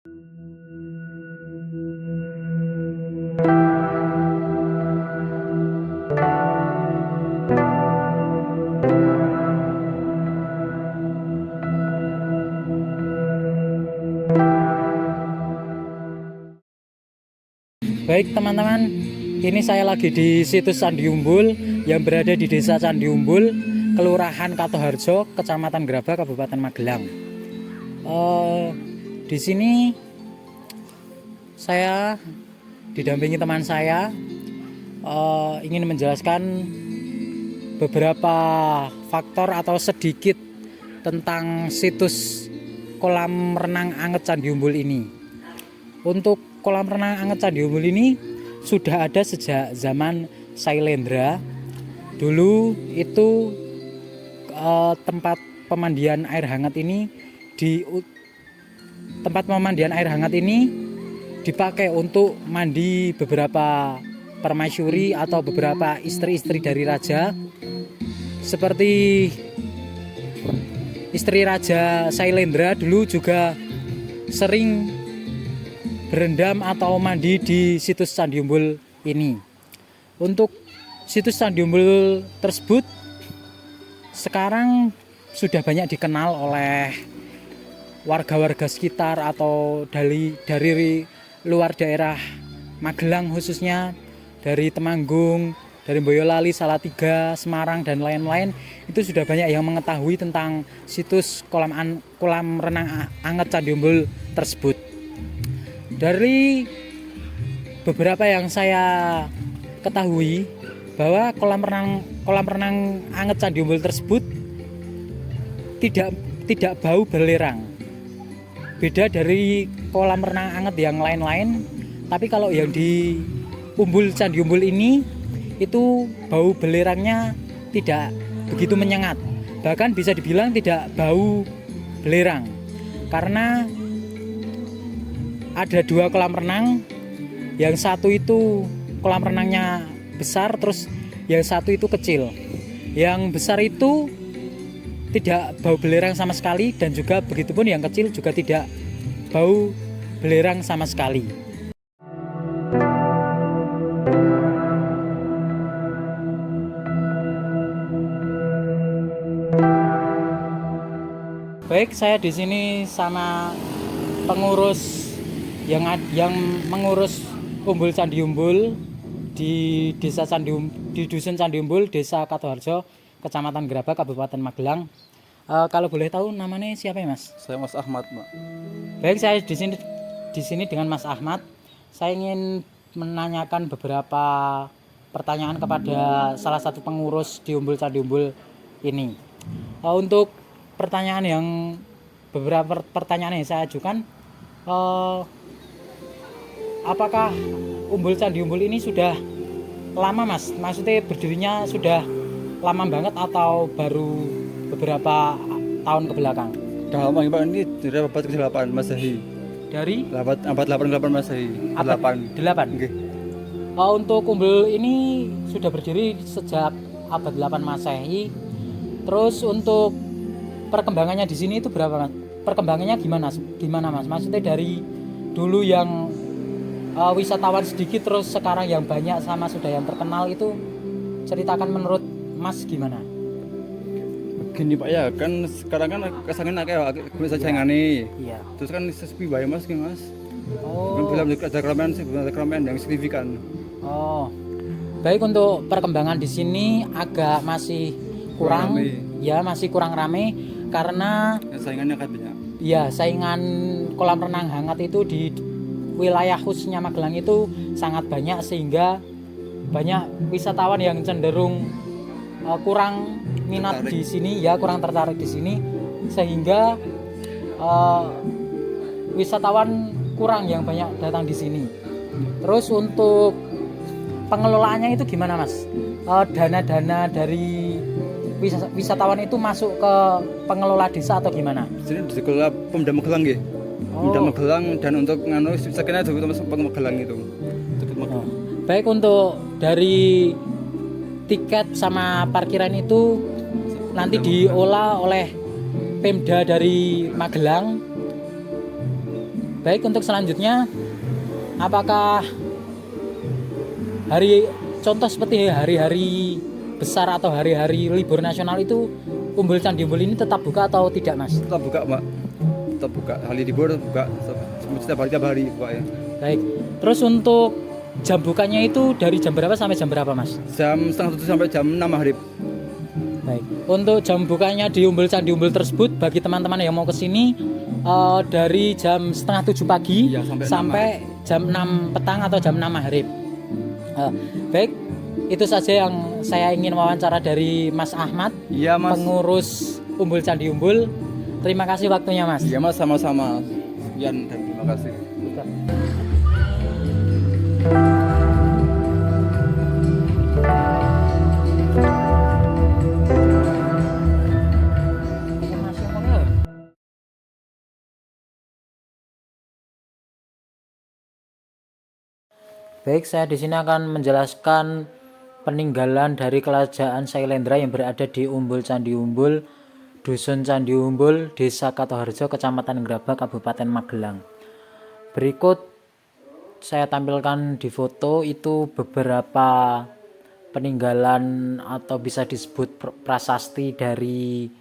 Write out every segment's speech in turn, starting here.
Baik teman-teman, ini saya lagi di situs Candi Umbul yang berada di Desa Candi Umbul, Kelurahan Katoharjo, Kecamatan Graba, Kabupaten Magelang. Di sini saya didampingi teman saya ingin menjelaskan beberapa faktor atau sedikit tentang situs kolam renang anget Candi Umbul ini. Untuk kolam renang anget Candi Umbul ini sudah ada sejak zaman Sailendra. Dulu itu tempat pemandian air hangat ini dipakai untuk mandi beberapa permaisuri atau beberapa istri-istri dari raja, seperti istri Raja Sailendra dulu juga sering berendam atau mandi di situs Candi Umbul ini. Untuk situs Candi Umbul tersebut sekarang sudah banyak dikenal oleh warga-warga sekitar atau dari luar daerah Magelang, khususnya dari Temanggung, dari Boyolali, Salatiga, Semarang dan lain-lain. Itu sudah banyak yang mengetahui tentang situs kolam renang anget Candi Umbul tersebut. Dari beberapa yang saya ketahui bahwa kolam renang anget Candi Umbul tersebut tidak bau belerang. Beda dari kolam renang anget yang lain-lain, tapi kalau yang di Candi Umbul ini itu bau belerangnya tidak begitu menyengat. Bahkan bisa dibilang tidak bau belerang. Karena ada dua kolam renang, yang satu itu kolam renangnya besar, terus yang satu itu kecil. Yang besar itu tidak bau belerang sama sekali, dan juga begitupun yang kecil juga tidak bau belerang sama sekali. Baik, saya di sini sama pengurus yang mengurus Umbul Candi Umbul di Dusun Candi Umbul, Desa Katoharjo, Kecamatan Graba, Kabupaten Magelang. Kalau boleh tahu namanya siapa ya, Mas? Saya Mas Ahmad, Pak. Baik, saya di sini dengan Mas Ahmad. Saya ingin menanyakan beberapa pertanyaan kepada salah satu pengurus di Umbul Candi Umbul ini. Untuk beberapa pertanyaan yang saya ajukan, apakah Umbul Candi Umbul ini sudah lama, Mas? Maksudnya berdirinya sudah lama banget atau baru beberapa tahun ke belakang? Udah lama Pak, ini dari abad ke-8 Masehi. Dari abad 8 Masehi. abad 8. Nggih. Untuk Umbul ini sudah berdiri sejak abad 8 Masehi. Terus untuk perkembangannya di sini itu berapa, Mas? Perkembangannya gimana, Mas? Maksudnya dari dulu yang wisatawan sedikit, terus sekarang yang banyak sama sudah yang terkenal, itu ceritakan menurut Mas gimana? Gini Pak ya, kan sekarang kan kesannya kayak bisa saingane. Iya. Terus kan sepi bae Mas, ki Mas. Oh. Kan belum ada keramaian yang signifikan. Oh. Baik, untuk perkembangan di sini agak masih kurang ya, masih kurang rame karena saingannya kan banyak. ya, saingan kolam renang hangat itu di wilayah khususnya Magelang itu sangat banyak, sehingga banyak wisatawan yang cenderung kurang minat di sini ya, kurang tertarik di sini, sehingga wisatawan kurang yang banyak datang di sini. Terus untuk pengelolaannya itu gimana, Mas? Dana-dana dari wisatawan itu masuk ke pengelola desa atau gimana? Di sini dikelola Pemda Magelang nggih. Pemda Magelang, dan untuk sekitar itu masuk Magelang itu. Baik, untuk dari tiket sama parkiran itu nanti diolah oleh Pemda dari Magelang Baik, untuk selanjutnya, apakah contoh seperti hari-hari besar atau hari-hari libur nasional itu Umbul Candi Umbul ini tetap buka atau tidak, Mas? Tetap buka, Mbak. Tetap buka. Hari libur buka. Setiap hari buka ya. Baik. Terus untuk jam bukanya itu dari jam berapa sampai jam berapa, Mas? Jam setengah 7 sampai jam 6 maghrib. Baik. Untuk jam bukanya di Umbul Candi Umbul tersebut bagi teman-teman yang mau ke sini dari jam setengah 7 pagi Ya, sampai jam 6 petang atau jam 6 maghrib. Baik, itu saja yang saya ingin wawancara dari Mas Ahmad, Iya, Mas. pengurus Umbul Candi Umbul. Terima kasih waktunya, Mas. Iya, Mas, sama-sama. Sekian dan terima kasih. Baik, saya di sini akan menjelaskan peninggalan dari kerajaan Sailendra yang berada di Umbul Candi Umbul, Dusun Candi Umbul, Desa Katoharjo, Kecamatan Grabak, Kabupaten Magelang. Berikut saya tampilkan di foto itu beberapa peninggalan atau bisa disebut prasasti dari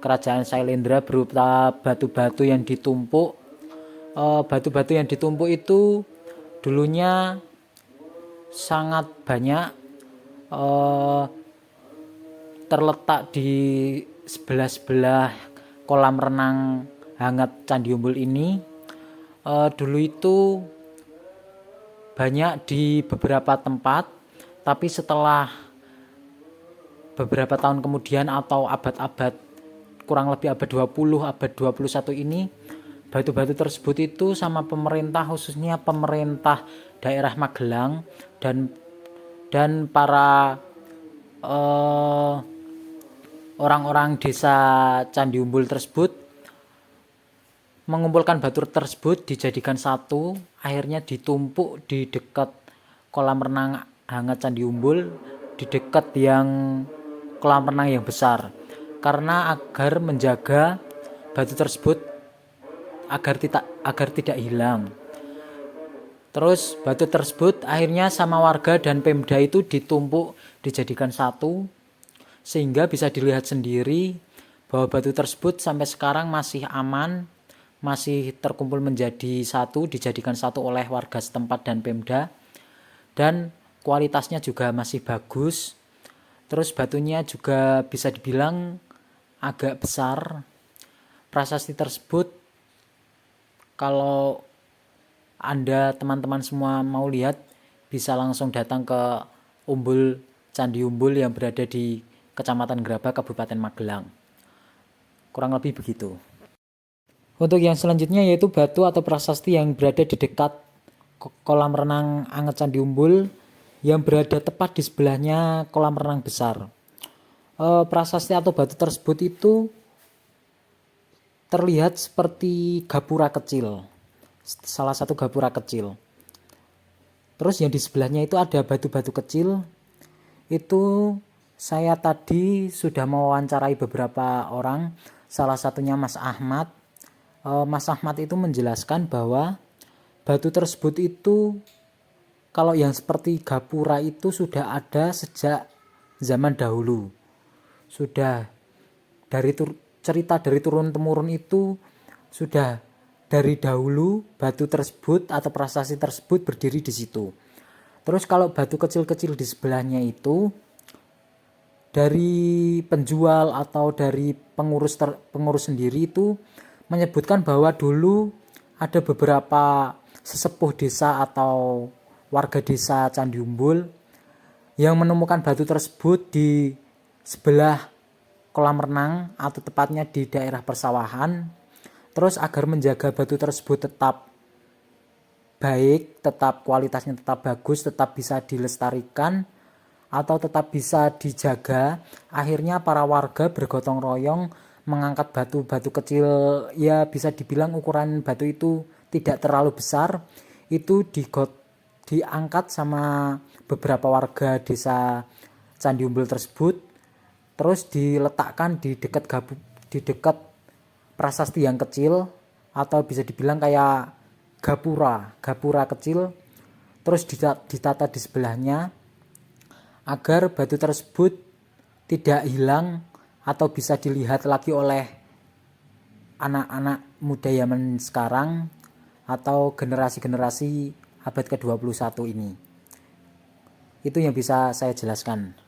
kerajaan Sailendra berupa batu-batu yang ditumpuk. Batu-batu yang ditumpuk itu dulunya sangat banyak, terletak di sebelah-sebelah kolam renang hangat Candi Umbul ini. Dulu itu banyak di beberapa tempat, tapi setelah beberapa tahun kemudian atau abad-abad, kurang lebih abad 20, abad 21 ini, batu-batu tersebut itu sama pemerintah, khususnya pemerintah daerah Magelang dan para orang-orang desa Candi Umbul tersebut mengumpulkan batu tersebut dijadikan satu, akhirnya ditumpuk di dekat kolam renang hangat Candi Umbul, di dekat yang kolam renang yang besar, karena agar menjaga batu tersebut agar tidak hilang. Terus batu tersebut akhirnya sama warga dan Pemda itu ditumpuk dijadikan satu, sehingga bisa dilihat sendiri bahwa batu tersebut sampai sekarang masih aman, masih terkumpul menjadi satu, dijadikan satu oleh warga setempat dan Pemda, dan kualitasnya juga masih bagus. Terus batunya juga bisa dibilang agak besar. Prasasti tersebut, kalau Anda teman-teman semua mau lihat, bisa langsung datang ke Umbul Candi Umbul yang berada di Kecamatan Grabak, Kabupaten Magelang. Kurang lebih begitu. Untuk yang selanjutnya yaitu batu atau prasasti yang berada di dekat kolam renang hangat Candi Umbul yang berada tepat di sebelahnya kolam renang besar. Prasasti atau batu tersebut itu terlihat seperti gapura kecil, salah satu gapura kecil. Terus yang di sebelahnya itu ada batu-batu kecil. Itu saya tadi sudah mewawancarai beberapa orang, salah satunya Mas Ahmad. Mas Ahmad itu menjelaskan bahwa batu tersebut itu kalau yang seperti gapura itu sudah ada sejak zaman dahulu. Sudah dari cerita dari turun-temurun itu sudah dari dahulu batu tersebut atau prasasti tersebut berdiri di situ. Terus kalau batu kecil-kecil di sebelahnya itu dari penjual atau dari pengurus sendiri itu menyebutkan bahwa dulu ada beberapa sesepuh desa atau warga desa Candi Umbul yang menemukan batu tersebut di sebelah kolam renang atau tepatnya di daerah persawahan. Terus agar menjaga batu tersebut tetap baik, tetap kualitasnya tetap bagus, tetap bisa dilestarikan atau tetap bisa dijaga, akhirnya para warga bergotong royong mengangkat batu-batu kecil, ya bisa dibilang ukuran batu itu tidak terlalu besar, itu diangkat sama beberapa warga desa Candi Umbul tersebut, terus diletakkan di dekat prasasti yang kecil, atau bisa dibilang kayak gapura kecil, terus ditata di sebelahnya agar batu tersebut tidak hilang atau bisa dilihat lagi oleh anak-anak muda zaman sekarang atau generasi-generasi abad ke-21 ini. Itu yang bisa saya jelaskan.